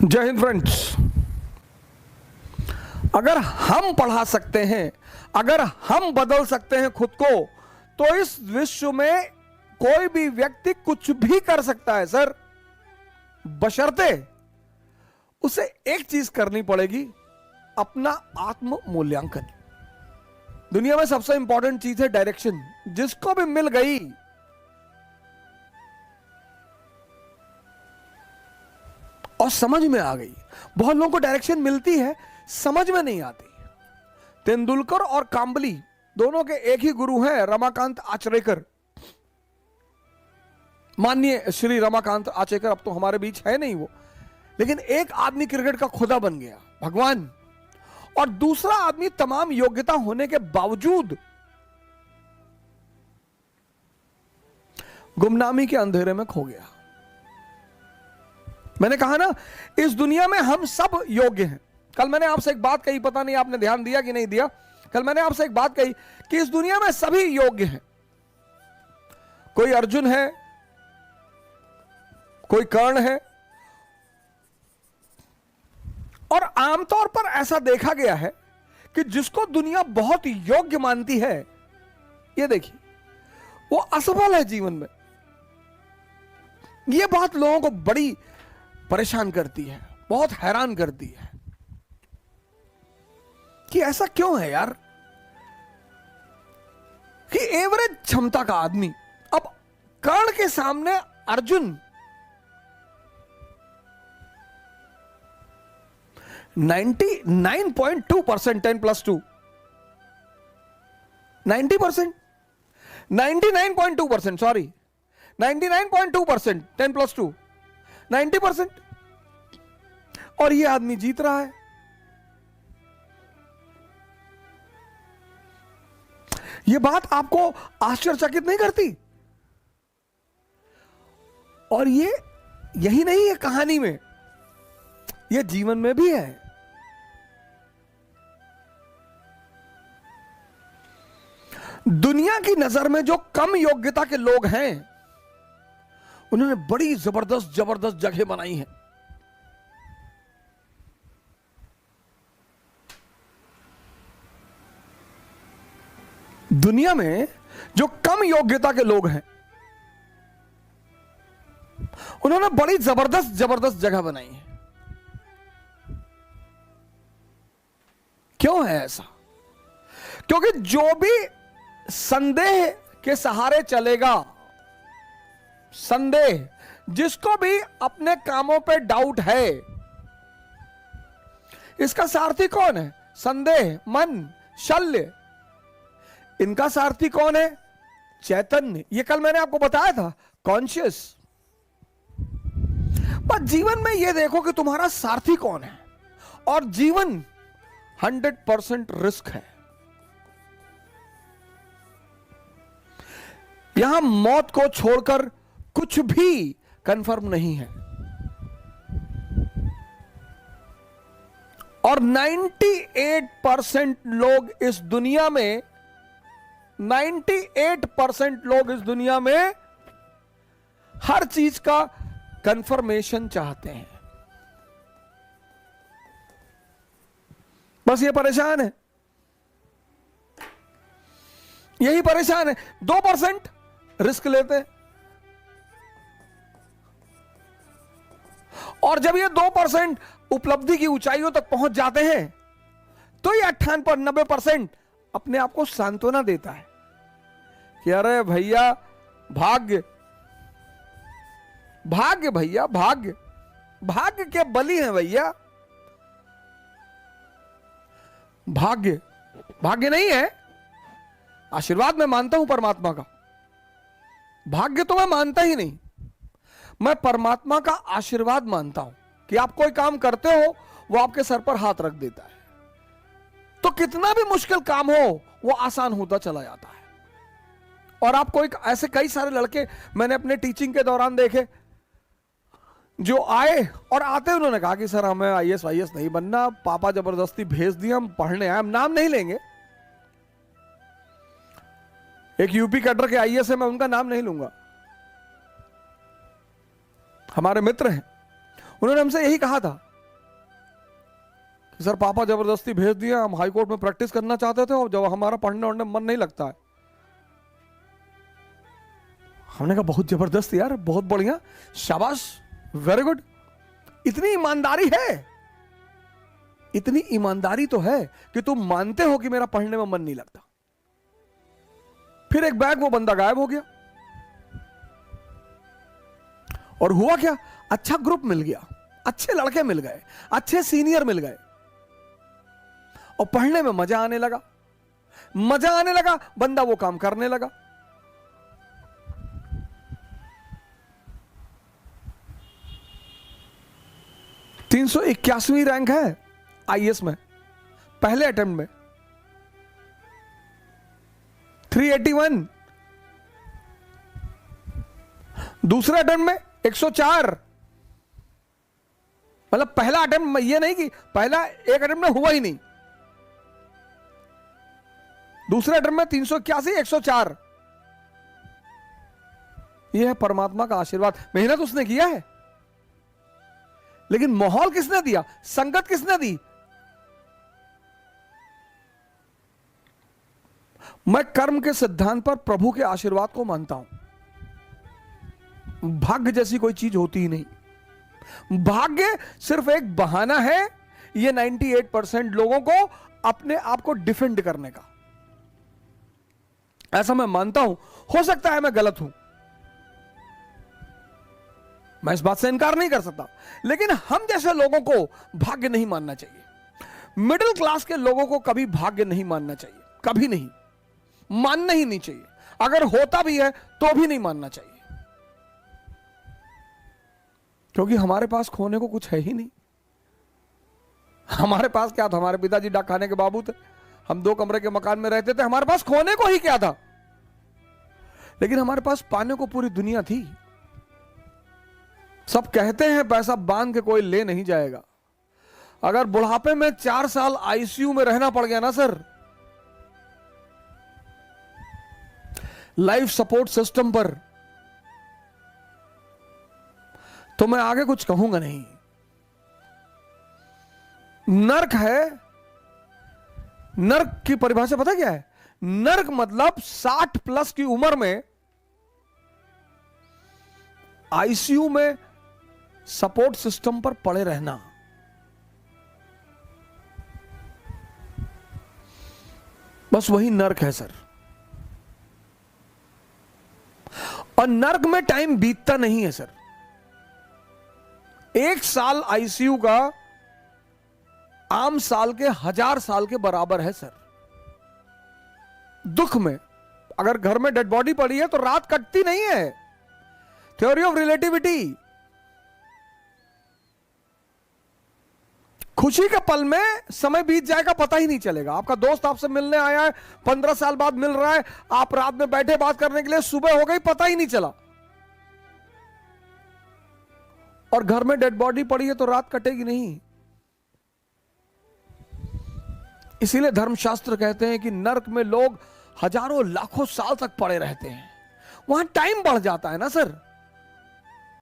जय हिंद फ्रेंड्स। अगर हम पढ़ा सकते हैं, अगर हम बदल सकते हैं खुद को, तो इस विश्व में कोई भी व्यक्ति कुछ भी कर सकता है सर, बशर्ते उसे एक चीज करनी पड़ेगी, अपना आत्म मूल्यांकन। दुनिया में सबसे इंपॉर्टेंट चीज है डायरेक्शन। जिसको भी मिल गई और समझ में आ गई। बहुत लोगों को डायरेक्शन मिलती है, समझ में नहीं आती। तेंदुलकर और कांबली दोनों के एक ही गुरु हैं, रमाकांत आचरेकर। माननीय श्री रमाकांत आचरेकर अब तो हमारे बीच है नहीं वो, लेकिन एक आदमी क्रिकेट का खुदा बन गया, भगवान, और दूसरा आदमी तमाम योग्यता होने के बावजूद गुमनामी के अंधेरे में खो गया। मैंने कहा ना, इस दुनिया में हम सब योग्य हैं। कल मैंने आपसे एक बात कही, पता नहीं आपने ध्यान दिया कि नहीं दिया। कल मैंने आपसे एक बात कही कि इस दुनिया में सभी योग्य हैं। कोई अर्जुन है, कोई कर्ण है, और आमतौर पर ऐसा देखा गया है कि जिसको दुनिया बहुत योग्य मानती है, ये देखिए, वो असफल है जीवन में। ये बात लोगों को बड़ी परेशान करती है, बहुत हैरान करती है कि ऐसा क्यों है यार, कि एवरेज क्षमता का आदमी, अब कर्ण के सामने अर्जुन 99.2% 10+2, 90%, 99.2%, सॉरी 99.2% 10+2, 90%, और ये आदमी जीत रहा है। ये बात आपको आश्चर्यचकित नहीं करती? और ये यही नहीं है कहानी में, ये जीवन में भी है। दुनिया की नजर में जो कम योग्यता के लोग हैं, उन्होंने बड़ी जबरदस्त जबरदस्त जगह बनाई है। दुनिया में जो कम योग्यता के लोग हैं, उन्होंने बड़ी जबरदस्त जबरदस्त जगह बनाई है। क्यों है ऐसा? क्योंकि जो भी संदेह के सहारे चलेगा, संदेह, जिसको भी अपने कामों पे डाउट है, इसका सारथी कौन है? संदेह, मन, शल्य। इनका सारथी कौन है? चैतन्य। ये कल मैंने आपको बताया था, कॉन्शियस। पर जीवन में ये देखो कि तुम्हारा सारथी कौन है। और जीवन 100% रिस्क है। यहां मौत को छोड़कर कुछ भी कंफर्म नहीं है। और 98% लोग इस दुनिया में, 98% लोग इस दुनिया में हर चीज का कंफर्मेशन चाहते हैं। बस ये परेशान है, यही परेशान है। 2% रिस्क लेते हैं, और जब ये 2% उपलब्धि की ऊंचाइयों तक पहुंच जाते हैं, तो ये 98-90% अपने आप को सांत्वना देता है कि अरे भैया, भाग्य, भाग्य भैया, भाग्य, भाग्य के बलि हैं भैया। भाग्य, भाग्य नहीं है, आशीर्वाद मैं मानता हूं परमात्मा का। भाग्य तो मैं मानता ही नहीं, मैं परमात्मा का आशीर्वाद मानता हूं कि आप कोई काम करते हो, वो आपके सर पर हाथ रख देता है, तो कितना भी मुश्किल काम हो वो आसान होता चला जाता है। और आप कोई, ऐसे कई सारे लड़के मैंने अपने टीचिंग के दौरान देखे, जो आए और आते उन्होंने कहा कि सर हमें आईएएस वाईएएस नहीं बनना, पापा जबरदस्ती भेज दिए, हम पढ़ने आए। हम नाम नहीं लेंगे, एक यूपी कैडर के आईएएस है, मैं उनका नाम नहीं लूंगा, हमारे मित्र हैं। उन्होंने हमसे यही कहा था सर पापा जबरदस्ती भेज दिया, हम हाई कोर्ट में प्रैक्टिस करना चाहते थे और जब हमारा पढ़ने वढ़ने मन नहीं लगता है। हमने कहा बहुत जबरदस्त यार, बहुत बढ़िया, शाबाश, वेरी गुड। इतनी ईमानदारी है, इतनी ईमानदारी तो है कि तुम मानते हो कि मेरा पढ़ने में मन नहीं लगता। फिर एक बैग वो बंदा गायब हो गया। और हुआ क्या, अच्छा ग्रुप मिल गया, अच्छे लड़के मिल गए, अच्छे सीनियर मिल गए और पढ़ने में मजा आने लगा। मजा आने लगा, बंदा वो काम करने लगा। (381वीं रैंक है आईएएस में, पहले अटेम्प्ट में 381, दूसरे अटेम्प्ट में 104। मतलब पहला अटेम्प्ट में, ये नहीं कि पहला एक अटेम्प्ट में हुआ ही नहीं, दूसरे अटेम्प्ट में 381, 104। यह है परमात्मा का आशीर्वाद। मेहनत उसने किया है, लेकिन माहौल किसने दिया, संगत किसने दी? मैं कर्म के सिद्धांत पर प्रभु के आशीर्वाद को मानता हूं। भाग्य जैसी कोई चीज होती ही नहीं। भाग्य सिर्फ एक बहाना है ये 98% लोगों को अपने आप को डिफेंड करने का। ऐसा मैं मानता हूं, हो सकता है मैं गलत हूं, मैं इस बात से इनकार नहीं कर सकता, लेकिन हम जैसे लोगों को भाग्य नहीं मानना चाहिए। मिडिल क्लास के लोगों को कभी भाग्य नहीं मानना चाहिए, कभी नहीं, मानना ही नहीं चाहिए। अगर होता भी है तो भी नहीं मानना चाहिए, क्योंकि हमारे पास खोने को कुछ है ही नहीं। हमारे पास क्या था, हमारे पिताजी डाक खाने के बाबू थे, हम 2 कमरे के मकान में रहते थे, हमारे पास खोने को ही क्या था, लेकिन हमारे पास पाने को पूरी दुनिया थी। सब कहते हैं पैसा बांध के कोई ले नहीं जाएगा। अगर बुढ़ापे में 4 साल आईसीयू में रहना पड़ गया ना सर, लाइफ सपोर्ट सिस्टम पर, तो मैं आगे कुछ कहूंगा नहीं। नर्क है, नर्क की परिभाषा पता क्या है? नर्क मतलब 60+ की उम्र में आईसीयू में सपोर्ट सिस्टम पर पड़े रहना। बस वही नर्क है सर। और नर्क में टाइम बीतता नहीं है सर। 1 साल आईसीयू का आम साल के 1000 साल के बराबर है सर। दुख में अगर घर में डेड बॉडी पड़ी है तो रात कटती नहीं है। Theory of relativity. खुशी के पल में समय बीत जाएगा, पता ही नहीं चलेगा। आपका दोस्त आपसे मिलने आया है, 15 साल बाद मिल रहा है, आप रात में बैठे बात करने के लिए, सुबह हो गई, पता ही नहीं चला। और घर में डेड बॉडी पड़ी है तो रात कटेगी नहीं। इसीलिए धर्मशास्त्र कहते हैं कि नर्क में लोग हजारों लाखों साल तक पड़े रहते हैं। वहां टाइम बढ़ जाता है ना सर।